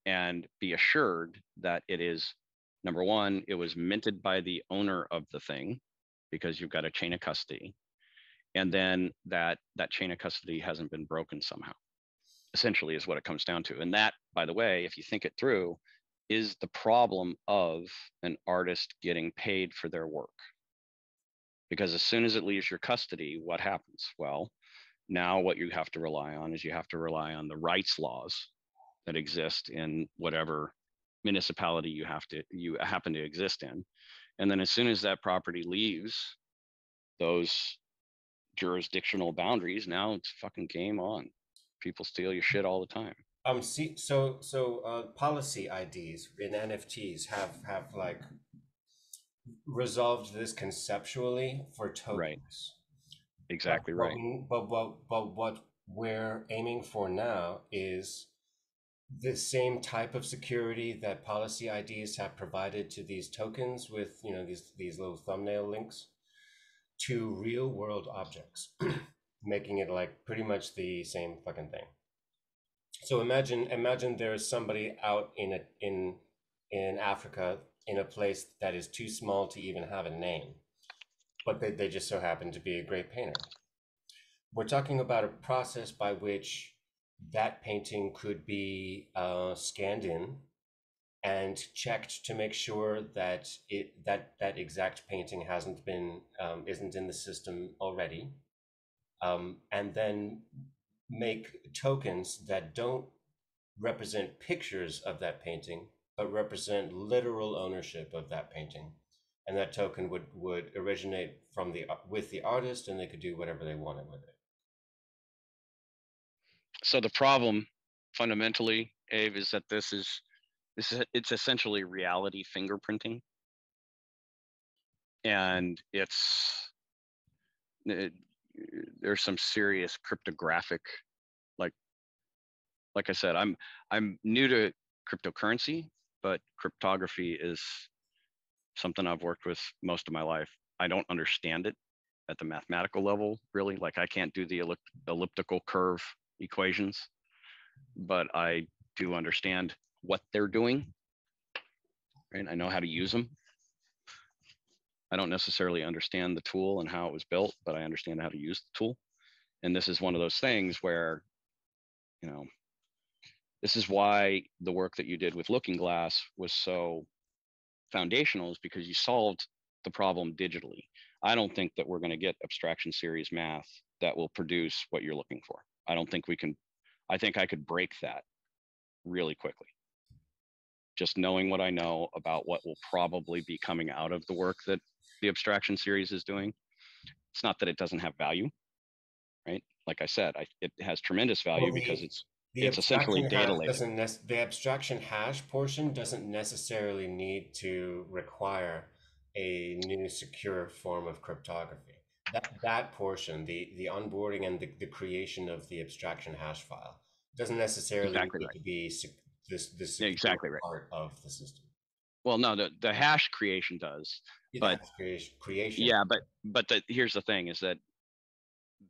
and be assured that it is, number one, it was minted by the owner of the thing, because you've got a chain of custody. And then that chain of custody hasn't been broken somehow, essentially, is what it comes down to. And that, by the way, if you think it through, is the problem of an artist getting paid for their work. Because as soon as it leaves your custody, what happens? Well, now what you have to rely on is you have to rely on the rights laws that exist in whatever municipality you happen to exist in. And then as soon as that property leaves those jurisdictional boundaries, now it's fucking game on. People steal your shit all the time. Policy IDs in NFTs have like resolved this conceptually for tokens. Right. Exactly right. But what we're aiming for now is the same type of security that policy IDs have provided to these tokens with, you know, these little thumbnail links to real world objects, making it like pretty much the same fucking thing. So imagine there's somebody out in Africa in a place that is too small to even have a name, but they just so happen to be a great painter. We're talking about a process by which that painting could be scanned in and checked to make sure that that exact painting hasn't been isn't in the system already, and then make tokens that don't represent pictures of that painting, but represent literal ownership of that painting. And that token would originate from with the artist, and they could do whatever they wanted with it. So the problem fundamentally, Abe, is that it's essentially reality fingerprinting. And there's some serious cryptographic, like I said, I'm new to cryptocurrency, but cryptography is something I've worked with most of my life. I don't understand it at the mathematical level, really. Like I can't do the elliptical curve equations, but I do understand what they're doing, right? I know how to use them. I don't necessarily understand the tool and how it was built, but I understand how to use the tool. And this is one of those things where, you know, this is why the work that you did with Looking Glass was so foundational, is because you solved the problem digitally. I don't think that we're going to get abstraction series math that will produce what you're looking for. I don't think we can. I think I could break that really quickly. Just knowing what I know about what will probably be coming out of the work that the abstraction series is doing. It's not that it doesn't have value, right? Like I said, it has tremendous value because it's essentially data laden. The abstraction hash portion doesn't necessarily need to require a new secure form of cryptography. That portion, the onboarding and the creation of the abstraction hash file, doesn't necessarily need to be this secure part of the system. Well, no, the hash creation does, but creation. Yeah, but here's the thing: is that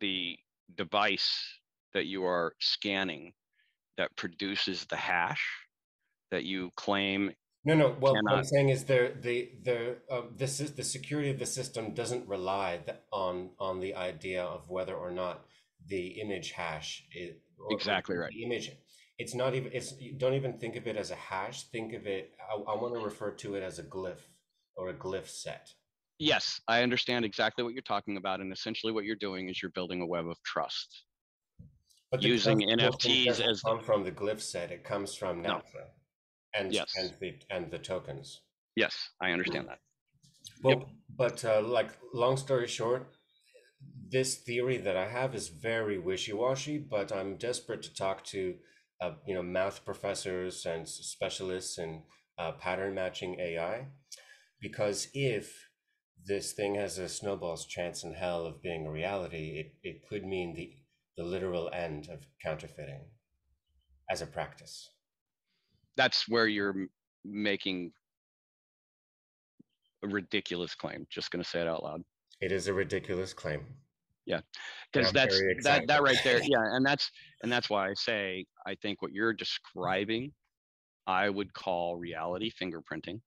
the device that you are scanning that produces the hash that you claim. No. Well, what I'm saying is this is the security of the system doesn't rely on the idea of whether or not the image hash is exactly right. The image, it's not even. Don't even think of it as a hash. Think of it. I want to refer to it as a glyph or a glyph set. Yes, I understand exactly what you're talking about, and essentially what you're doing is you're building a web of trust. But using NFTs as come from the glyph set, it comes from Naptcha, and the tokens. Yes, I understand that. Well, but like long story short, this theory that I have is very wishy-washy. But I'm desperate to talk to, math professors and specialists in pattern matching AI, because if this thing has a snowball's chance in hell of being a reality, it could mean the literal end of counterfeiting as a practice. That's where you're making a ridiculous claim. Just going to say it out loud. It is a ridiculous claim. Yeah, because that's that right there. Yeah, and that's why I say I think what you're describing, I would call reality fingerprinting.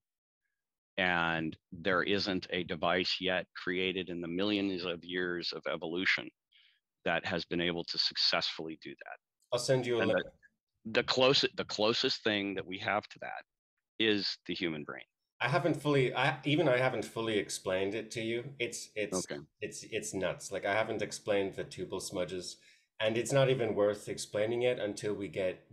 And there isn't a device yet created in the millions of years of evolution that has been able to successfully do that. I'll send you a link. The closest thing that we have to that is the human brain. I haven't fully explained it to you. It's nuts. Like I haven't explained the tuple smudges, and it's not even worth explaining it until we get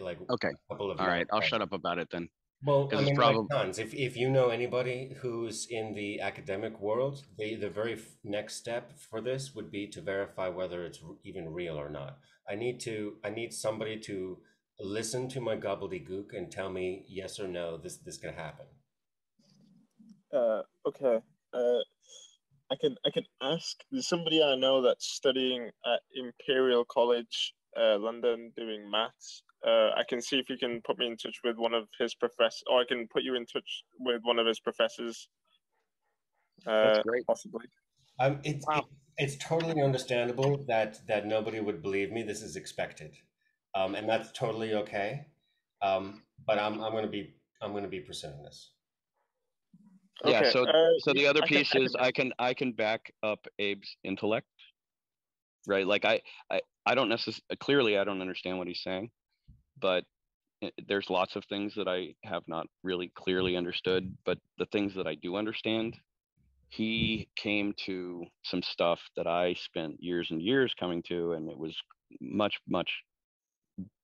like okay. a couple of. All right, I'll shut up about it then. Well, I because it's mean, like probably tons. If you know anybody who's in the academic world, the very next step for this would be to verify whether it's even real or not. I need somebody to listen to my gobbledygook and tell me yes or no, this can happen. Okay. I can ask. There's somebody I know that's studying at Imperial College, London, doing maths. I can see if he can put me in touch with one of his professors, or I can put you in touch with one of his professors. that's great. Possibly. It's totally understandable that nobody would believe me. This is expected, and that's totally okay. But I'm gonna be pursuing this. Yeah. Okay. So the other piece is I can back up Abe's intellect, right? Like I don't necessarily, clearly I don't understand what he's saying, but there's lots of things that I have not really clearly understood. But the things that I do understand, he came to some stuff that I spent years and years coming to, and it was much, much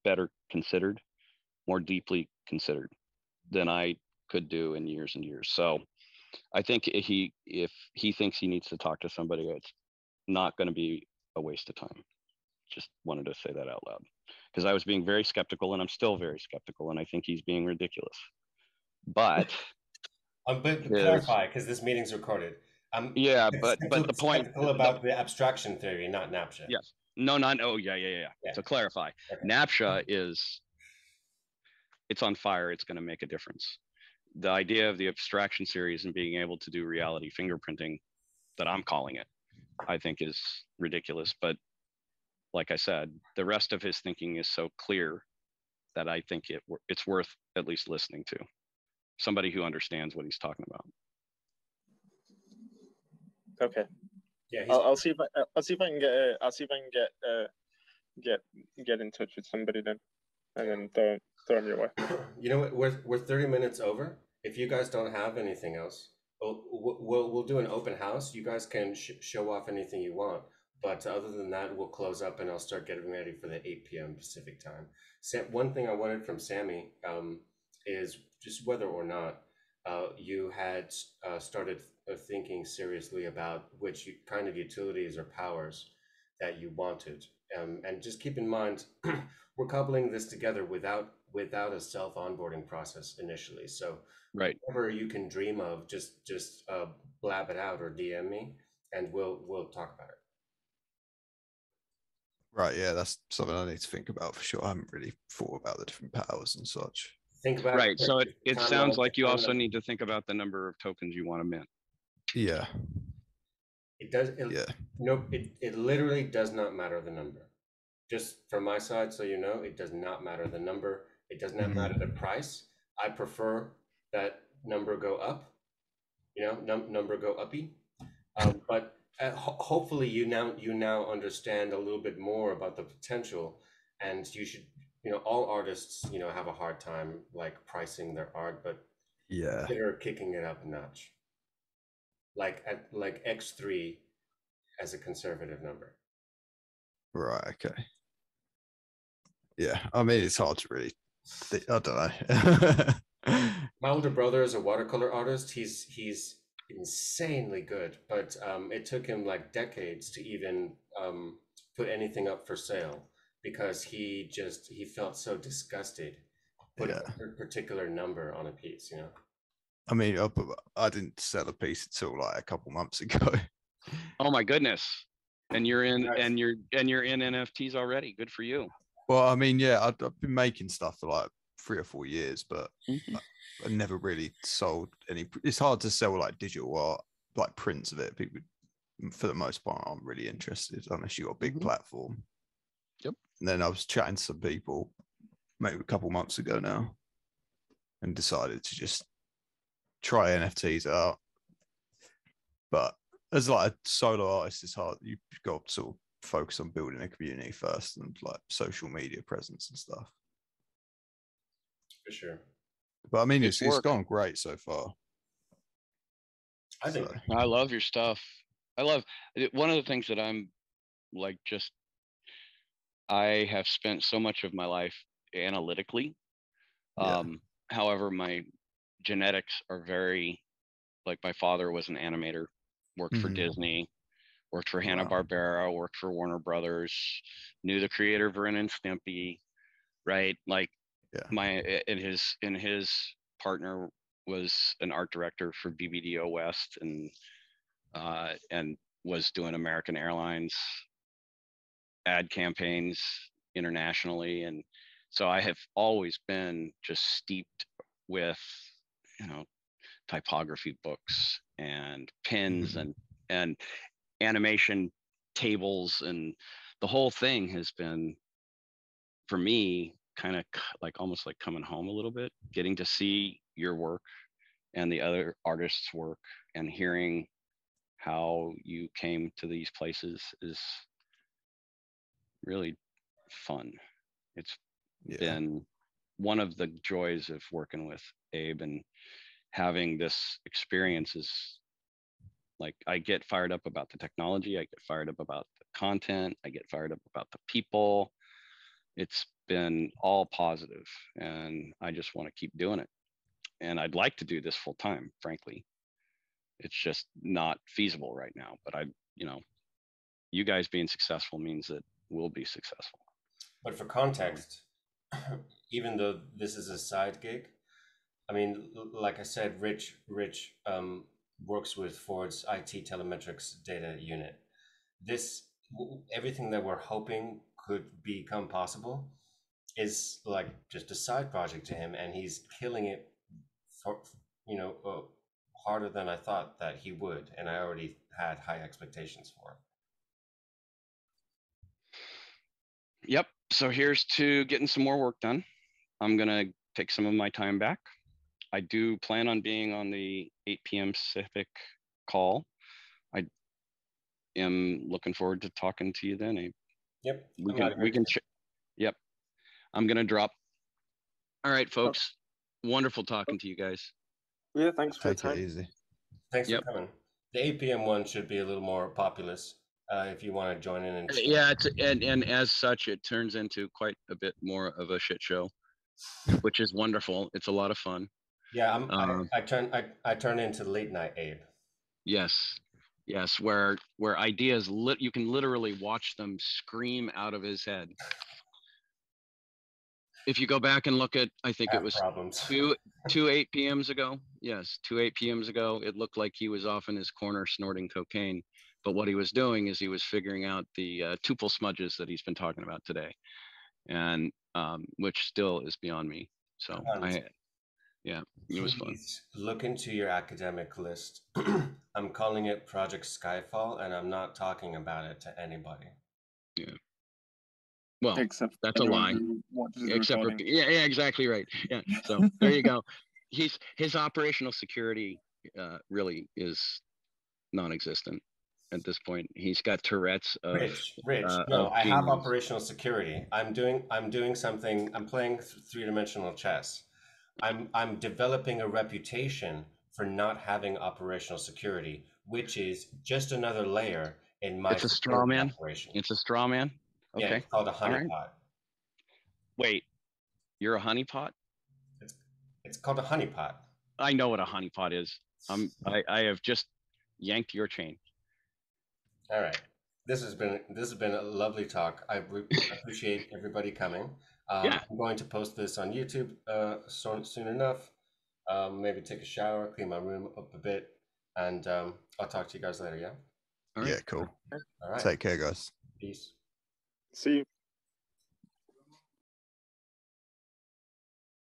better considered, more deeply considered than I could do in years and years. So I think if he thinks he needs to talk to somebody, it's not going to be a waste of time. Just wanted to say that out loud because I was being very skeptical, and I'm still very skeptical, and I think he's being ridiculous. But clarify, because this meeting's recorded. Yeah, but the point about the abstraction theory, not Naptcha. Yes. No, not. Oh, yeah. So clarify. Okay. Naptcha it's on fire. It's going to make a difference. The idea of the abstraction series and being able to do reality fingerprinting, that I'm calling it, I think is ridiculous. But like I said, the rest of his thinking is so clear that I think it's worth at least listening to somebody who understands what he's talking about. Okay. Yeah, I'll see if I can get in touch with somebody then, and then throw them your way. You know what? We're 30 minutes over. If you guys don't have anything else, we'll do an open house. You guys can show off anything you want. But other than that, we'll close up, and I'll start getting ready for the 8 p.m. Pacific time. One thing I wanted from Sami is just whether or not you had started thinking seriously about which kind of utilities or powers that you wanted. And just keep in mind, we're coupling this together without a self-onboarding process initially. So right, whatever you can dream of, just blab it out or DM me, and we'll talk about it. Right, yeah, that's something I need to think about for sure. I haven't really thought about the different powers and such. Think about right. So it sounds like you also need to think about the number of tokens you want to mint. Yeah. It does. No, it literally does not matter the number. Just from my side, so you know, it does not matter the number. It does not matter the price. I prefer that number go up. You know, number go uppy. But hopefully you now understand a little bit more about the potential, and you should, you know, all artists, you know, have a hard time like pricing their art, but yeah, consider kicking it up a notch. Like at X3 as a conservative number. Right. Okay. Yeah. I mean, it's hard to really. I don't know. My older brother is a watercolor artist. He's insanely good, but it took him like decades to even put anything up for sale because he felt so disgusted putting a particular number on a piece, you know. I mean, I didn't sell a piece until like a couple months ago. Oh my goodness! And you're in NFTs already. Good for you. Well, I mean, yeah, I've been making stuff for like 3 or 4 years, but I never really sold any. It's hard to sell like digital art, like prints of it. People, for the most part, aren't really interested unless you got a big platform. Yep. And then I was chatting to some people maybe a couple months ago now, and decided to just try NFTs out. But as like a solo artist, it's hard. You've got to sort of focus on building a community first and like social media presence and stuff. For sure. But I mean, it's gone great so far. I think I love your stuff. I love one of the things that I'm like, I have spent so much of my life analytically. However, my genetics are very, like my father was an animator, worked for Disney, worked for Hanna-Barbera, worked for Warner Brothers, knew the creator of Ren and Stimpy, right? Like and his partner was an art director for BBDO West and was doing American Airlines ad campaigns internationally. And so I have always been just steeped with, you know, typography books and pins and animation tables, and the whole thing has been, for me, kind of like almost like coming home a little bit, getting to see your work and the other artists' work and hearing how you came to these places is really fun. It's been one of the joys of working with Abe, and having this experience is like, I get fired up about the technology, I get fired up about the content, I get fired up about the people. It's been all positive, and I just want to keep doing it. And I'd like to do this full time, frankly. It's just not feasible right now, but you know, you guys being successful means that we'll be successful. But for context, even though this is a side gig, I mean, like I said, Rich works with Ford's IT telemetrics data unit. Everything that we're hoping could become possible is like just a side project to him, and he's killing it for, you know, harder than I thought that he would, and I already had high expectations for him. Yep. So here's to getting some more work done. I'm gonna take some of my time back. I do plan on being on the 8 p.m. Pacific call. I am looking forward to talking to you then, Abe. Yep. Yep. I'm gonna drop. All right, folks. Wonderful talking to you guys. Yeah, thanks for your time. Take it easy. Thanks for coming. The 8 p.m. one should be a little more populous if you want to join in. Yeah, and as such, it turns into quite a bit more of a shit show, which is wonderful. It's a lot of fun. Yeah, I turn into late night Abe. Yes, where ideas you can literally watch them scream out of his head. If you go back and look at, I think it was two 8 p.m.s ago. Yes, 2 8 p.m.s ago. It looked like he was off in his corner snorting cocaine. But what he was doing is he was figuring out the tuple smudges that he's been talking about today, and which still is beyond me. So it was fun. Look into your academic list. I'm calling it Project Skyfall, and I'm not talking about it to anybody. Yeah. Well, except that's a lie. Except for, yeah, exactly right. Yeah. So there you go. His operational security really is non-existent at this point. He's got Tourette's of Rich. No, I have operational security. I'm doing something. I'm playing three-dimensional chess. I'm developing a reputation for not having operational security, which is just another layer in my. It's a straw man. It's a straw man. Okay. Yeah, it's called a honeypot. Wait, you're a honeypot? It's called a honeypot. I know what a honeypot is. I have just yanked your chain. All right. This has been a lovely talk. I appreciate everybody coming. I'm going to post this on YouTube soon enough. Maybe take a shower, clean my room up a bit, and I'll talk to you guys later. Yeah. All right. Yeah. Cool. All right. Take care, guys. Peace. See you.